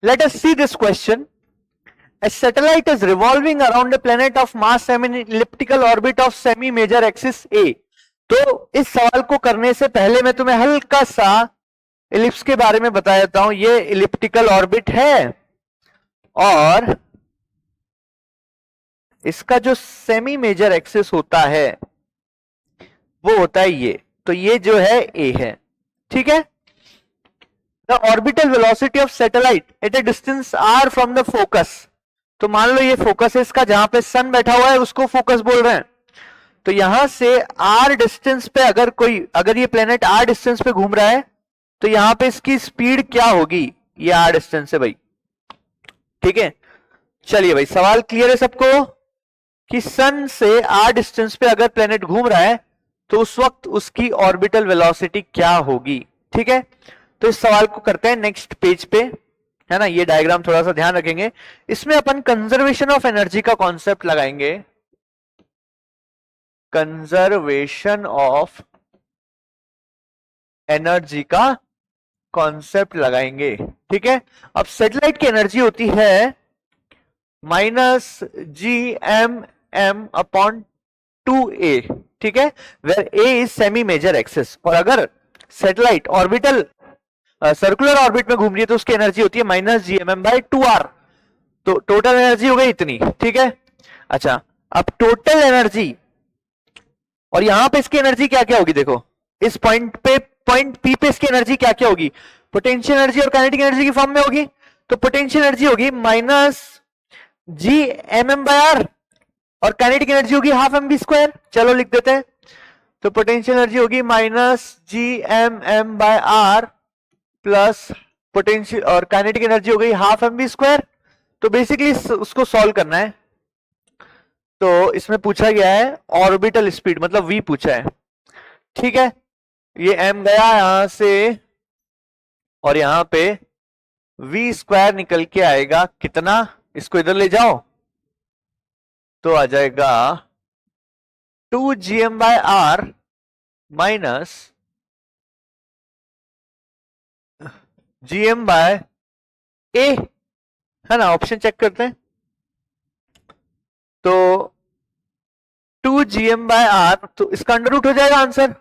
Let us see this question. A satellite is revolving around a planet of mass semi-elliptical orbit of semi-major axis A. तो इस सवाल को करने से पहले मैं तुम्हें हल्का सा इलिप्स के बारे में बता देता हूं. ये इलिप्टिकल ऑर्बिट है और इसका जो सेमी मेजर एक्सिस होता है वो होता है ये. तो ये जो है ए है. ठीक है. The orbital velocity of satellite at a distance r from the focus. तो मान लो ये फोकस है इसका, जहां पे सन बैठा हुआ है उसको फोकस बोल रहे हैं. तो यहां से आर डिस्टेंस पे अगर ये प्लेनेट आर डिस्टेंस पे घूम रहा है तो यहां पे इसकी स्पीड क्या होगी. ये आर डिस्टेंस है भाई. ठीक है. चलिए भाई, सवाल क्लियर है सबको कि सन से आर डिस्टेंस पे अगर प्लेनेट घूम रहा है तो उस वक्त उसकी ऑर्बिटल वेलोसिटी क्या होगी. ठीक है. तो इस सवाल को करते हैं नेक्स्ट पेज पे, है ना. ये डायग्राम थोड़ा सा ध्यान रखेंगे. इसमें अपन कंजर्वेशन ऑफ एनर्जी का कॉन्सेप्ट लगाएंगे. कंजर्वेशन ऑफ एनर्जी का कॉन्सेप्ट लगाएंगे. ठीक है. अब सैटेलाइट की एनर्जी होती है -GMM/2A. ठीक है. Where A is semi major axis. और अगर सैटेलाइट ऑर्बिटल सर्कुलर ऑर्बिट में घूम रही है तो उसकी एनर्जी होती है -GMM/2R. तो टोटल एनर्जी हो गई इतनी. ठीक है. अच्छा, अब टोटल एनर्जी और यहां पे इसकी एनर्जी क्या क्या होगी. देखो इस पॉइंट P पे इसकी एनर्जी क्या क्या होगी. पोटेंशियल एनर्जी और काइनेटिक एनर्जी की फॉर्म में होगी. तो पोटेंशियल एनर्जी होगी -GMM/R और काइनेटिक एनर्जी होगी ½ mv². चलो लिख देते हैं. तो पोटेंशियल एनर्जी होगी -GMM/R प्लस पोटेंशियल और काइनेटिक एनर्जी हो गई ½ mv². तो बेसिकली उसको सॉल्व करना है. तो इसमें पूछा गया है ऑर्बिटल स्पीड, मतलब v पूछा है. ठीक है. ये m गया यहां से और यहां पे v² निकल के आएगा कितना. इसको इधर ले जाओ तो आ जाएगा 2GM/R माइनस GM/A, है ना. ऑप्शन चेक करते हैं. तो 2GM/R, तो इसका अंडर रूट हो जाएगा आंसर.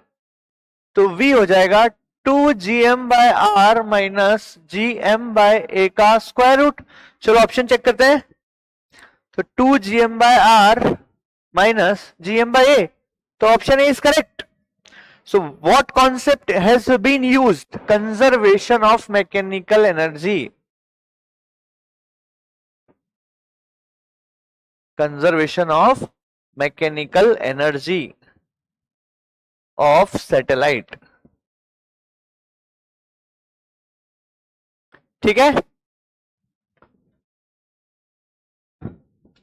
तो v हो जाएगा 2GM/R माइनस GM/A का स्क्वायर रूट. चलो ऑप्शन चेक करते हैं. तो 2GM/R माइनस GM/A. तो option A is correct. So what concept has been used? Conservation of mechanical energy. Conservation of mechanical energy of satellite. ठीक है.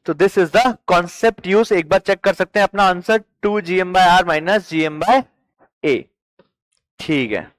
तो this is the concept use. एक बार check कर सकते हैं अपना आंसर 2GM/R माइनस GM/A. ठीक है.